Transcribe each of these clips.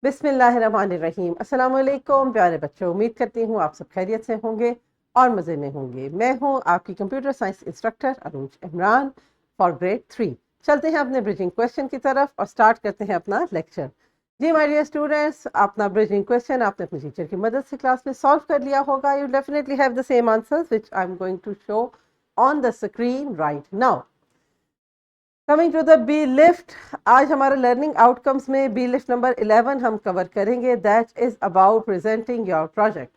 बिस्मिल्लाहिर्रहमानिर्रहीम। अस्सलाम वालेकुम प्यारे बच्चों, उम्मीद करती हूँ आप सब खैरियत से होंगे और मज़े में होंगे। मैं हूँ आपकी computer science instructor Arooj Imran for grade 3। चलते हैं अपने ब्रिजिंग क्वेश्चन की तरफ और स्टार्ट करते हैं अपना लेक्चर। जी माय डियर स्टूडेंट्स, अपना ब्रिजिंग क्वेश्चन आपने अपने टीचर की मदद से क्लास में सॉल्व कर लिया होगा। You definitely have the same answers which I am going to show on the screen right now. Coming to the B lift, आज हमारा लर्निंग आउटकम्स में बी लिफ्ट नंबर 11 हम कवर करेंगे। That is about presenting your project.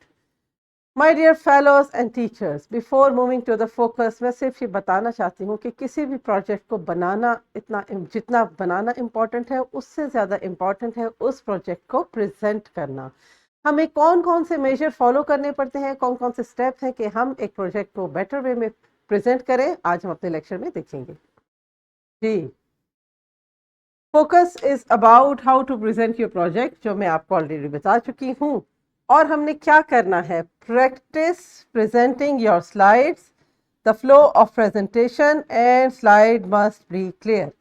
My dear fellows and teachers, before moving to the focus, मैं सिर्फ ये बताना चाहती हूँ कि किसी भी प्रोजेक्ट को बनाना जितना बनाना इम्पॉर्टेंट है, उससे ज़्यादा इम्पॉर्टेंट है उस प्रोजेक्ट को प्रेजेंट करना। हमें कौन कौन से मेजर फॉलो करने पड़ते हैं, कौन कौन से स्टेप हैं कि हम एक प्रोजेक्ट को बेटर वे में प्रेजेंट करें, आज हम अपने लेक्चर में देखेंगे। जी, focus is about how to present your project, जो मैं आपको ऑलरेडी बता चुकी हूँ। और हमने क्या करना है, practice presenting your slides, the flow of presentation and slide must be clear.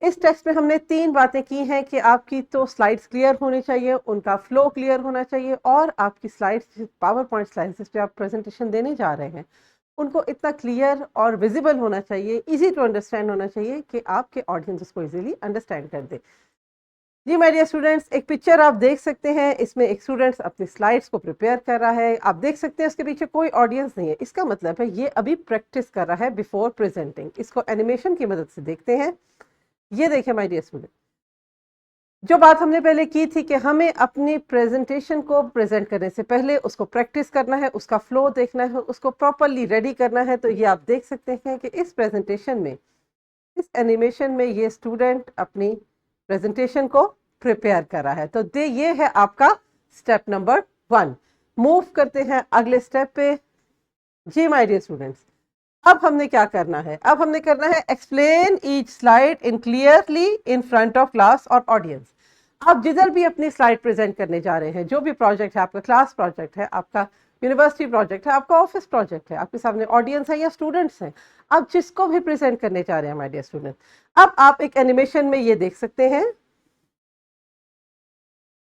इस टेक्स्ट में हमने 3 बातें की हैं कि आपकी तो स्लाइड्स क्लियर होनी चाहिए, उनका फ्लो क्लियर होना चाहिए और आपकी स्लाइड्स, पावर पॉइंट स्लाइड्स जिस पे आप प्रेजेंटेशन देने जा रहे हैं, उनको इतना क्लियर और विजिबल होना चाहिए, इजी टू अंडरस्टैंड होना चाहिए कि आपके ऑडियंस उसको इजीली अंडरस्टैंड कर दे। जी माय डियर स्टूडेंट्स, एक पिक्चर आप देख सकते हैं। इसमें एक स्टूडेंट्स अपनी स्लाइड्स को प्रिपेयर कर रहा है। आप देख सकते हैं उसके पीछे कोई ऑडियंस नहीं है। इसका मतलब है ये अभी प्रैक्टिस कर रहा है बिफोर प्रेजेंटिंग। इसको एनिमेशन की मदद से देखते हैं। ये देखें माय डियर स्टूडेंट, जो बात हमने पहले की थी कि हमें अपनी प्रेजेंटेशन को प्रेजेंट करने से पहले उसको प्रैक्टिस करना है, उसका फ्लो देखना है, उसको प्रॉपरली रेडी करना है। तो ये आप देख सकते हैं कि इस प्रेजेंटेशन में, इस एनिमेशन में ये स्टूडेंट अपनी प्रेजेंटेशन को प्रिपेयर कर रहा है। तो ये है आपका स्टेप नंबर 1। मूव करते हैं अगले स्टेप पे। जी माय डियर स्टूडेंट्स, अब हमने क्या करना है, अब हमने करना है explain each slide in clearly in front of class और ऑडियंस। आप जिधर भी अपनी स्लाइड प्रेजेंट करने जा रहे हैं, जो भी प्रोजेक्ट है, आपका क्लास प्रोजेक्ट है, आपका यूनिवर्सिटी प्रोजेक्ट है, आपका ऑफिस प्रोजेक्ट है, आपके सामने ऑडियंस है या स्टूडेंट्स हैं, आप जिसको भी प्रेजेंट करने जा रहे हैं माय डियर स्टूडेंट, अब आप एक एनिमेशन में ये देख सकते हैं,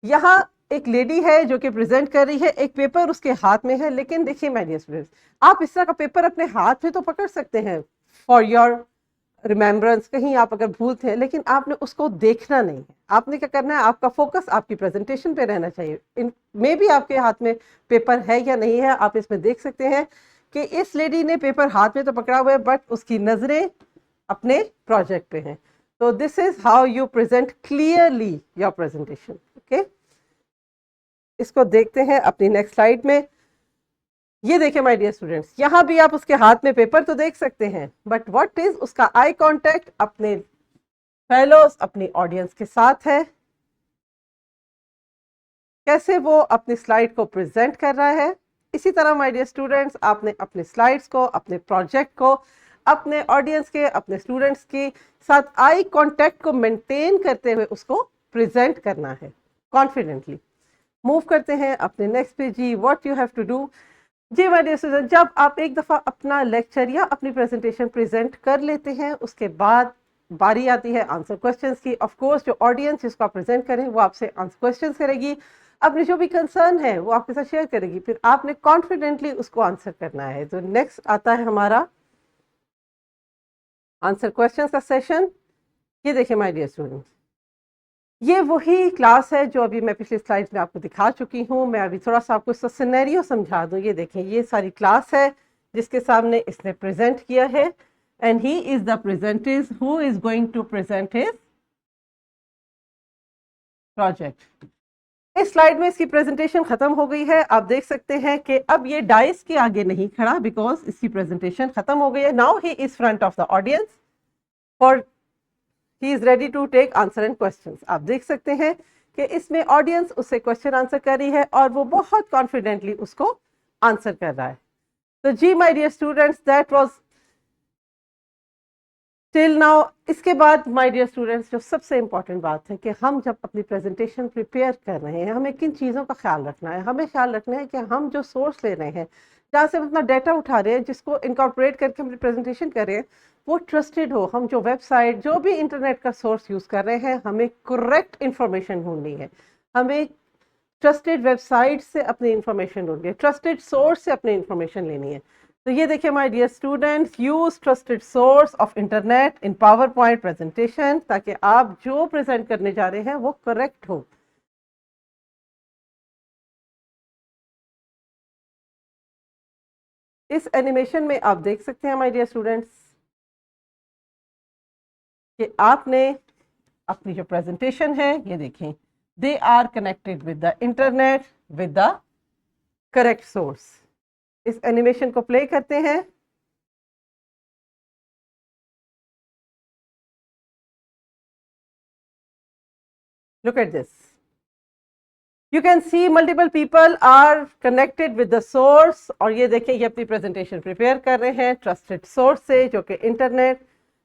यहाँ एक लेडी है जो कि प्रेजेंट कर रही है, एक पेपर उसके हाथ में है। लेकिन देखिए माय डियर स्टूडेंट्स, आप इस तरह का पेपर अपने हाथ में तो पकड़ सकते हैं फॉर योर रिमेम्बरेंस, कहीं आप अगर भूलते हैं, लेकिन आपने उसको देखना नहीं है। आपने क्या करना है, आपका फोकस आपकी प्रेजेंटेशन पे रहना चाहिए। इन में भी आपके हाथ में पेपर है या नहीं है, आप इसमें देख सकते हैं कि इस लेडी ने पेपर हाथ में तो पकड़ा हुआ है, बट उसकी नजरें अपने प्रोजेक्ट पे हैं। तो this is how you present clearly your presentation. Okay, इसको देखते हैं अपनी नेक्स्ट स्लाइड में। ये देखें माय डियर स्टूडेंट्स, यहां भी आप उसके हाथ में पेपर तो देख सकते हैं, बट व्हाट इज उसका आई कांटेक्ट अपने फेलोज, अपनी ऑडियंस के साथ है। कैसे वो अपनी स्लाइड को प्रेजेंट कर रहा है। इसी तरह माय डियर स्टूडेंट्स, आपने अपने स्लाइड्स को, अपने प्रोजेक्ट को, अपने ऑडियंस के, अपने स्टूडेंट्स के साथ आई कांटेक्ट को मेंटेन करते हुए उसको प्रेजेंट करना है कॉन्फिडेंटली। मूव करते हैं अपने नेक्स्ट पे। जी, what you have to do. जी माय डियर स्टूडेंट, जब आप एक दफ़ा अपना लेक्चर या अपनी प्रेजेंटेशन प्रेजेंट कर लेते हैं, उसके बाद बारी आती है आंसर क्वेश्चंस की। ऑफ कोर्स जो ऑडियंस जिसको आप प्रेजेंट करें वो आपसे आंसर क्वेश्चंस करेगी, अपनी जो भी कंसर्न है वो आपके साथ शेयर करेगी, फिर आपने कॉन्फिडेंटली उसको आंसर करना है। तो नेक्स्ट आता है हमारा आंसर क्वेश्चंस का सेशन। ये देखिए माय डियर स्टूडेंट, ये वही क्लास है जो अभी मैं पिछली स्लाइड में आपको दिखा चुकी हूँ। मैं अभी थोड़ा सा आपको इसका सिनेरियो समझा दूँ। ये देखें, ये सारी क्लास है जिसके सामने इसने प्रेजेंट किया है, and he is the presenter who is going to present his project. इस स्लाइड में इसकी प्रेजेंटेशन खत्म हो गई है। आप देख सकते हैं कि अब ये डाइस के आगे नहीं खड़ा, बिकॉज इसकी प्रेजेंटेशन खत्म हो गई है। Now he is front of the audience for he is ready to take answer and questions. आप देख सकते हैं कि इसमें ऑडियंस उससे क्वेश्चन आंसर कर रही है और वो बहुत कॉन्फिडेंटली उसको आंसर कर रहा है। तो जी my dear students, that was till now. इसके बाद माय डियर स्टूडेंट्स, जो सबसे इंपॉर्टेंट बात है कि हम जब अपनी प्रेजेंटेशन प्रिपेयर कर रहे हैं, हमें किन चीज़ों का ख्याल रखना है। हमें ख्याल रखना है कि हम जो सोर्स ले रहे हैं, जहाँ से हम अपना डाटा उठा रहे हैं, जिसको इनकॉर्पोरेट करके हम प्रेजेंटेशन कर रहे हैं, वो ट्रस्टेड हो। हम जो वेबसाइट, जो भी इंटरनेट का सोर्स यूज़ कर रहे हैं, हमें करेक्ट इंफॉर्मेशन ढूंढनी है। हमें ट्रस्टेड वेबसाइट से अपनी इंफॉर्मेशन ढूंढनी है, ट्रस्टेड सोर्स से अपनी इंफॉर्मेशन लेनी है। तो ये देखिए my dear students, use trusted source of internet in PowerPoint presentation, ताकि आप जो प्रेजेंट करने जा रहे हैं वो करेक्ट हो। इस एनिमेशन में आप देख सकते हैं माय डियर स्टूडेंट्स कि आपने अपनी जो प्रेजेंटेशन है, ये देखें, they are connected with the internet with the correct source. इस एनिमेशन को प्ले करते हैं। Look at this. You can see multiple people are connected with the source, और ये देखिए ये अपनी प्रेजेंटेशन प्रिपेयर कर रहे हैं ट्रस्टेड सोर्स से, जो कि इंटरनेट,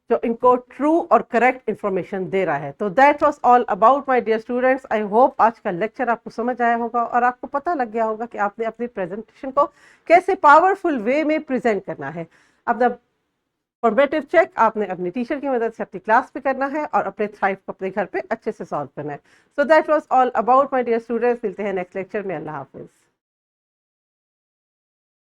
जो इनको ट्रू और करेक्ट इंफॉर्मेशन दे रहा है। तो that was all about my dear students. I hope आज का लेक्चर आपको समझ आया होगा और आपको पता लग गया होगा कि आपने अपनी प्रेजेंटेशन को कैसे पावरफुल वे में प्रेजेंट करना है। अपना फॉर्मेटिव चेक आपने अपनी टीचर की मदद से अपनी क्लास पे करना है और अपने थ्राइव को अपने घर पे अच्छे से सॉल्व करना है। So that was all about my dear students. मिलते हैं नेक्स्ट लेक्चर में। अल्लाह हाफिज़।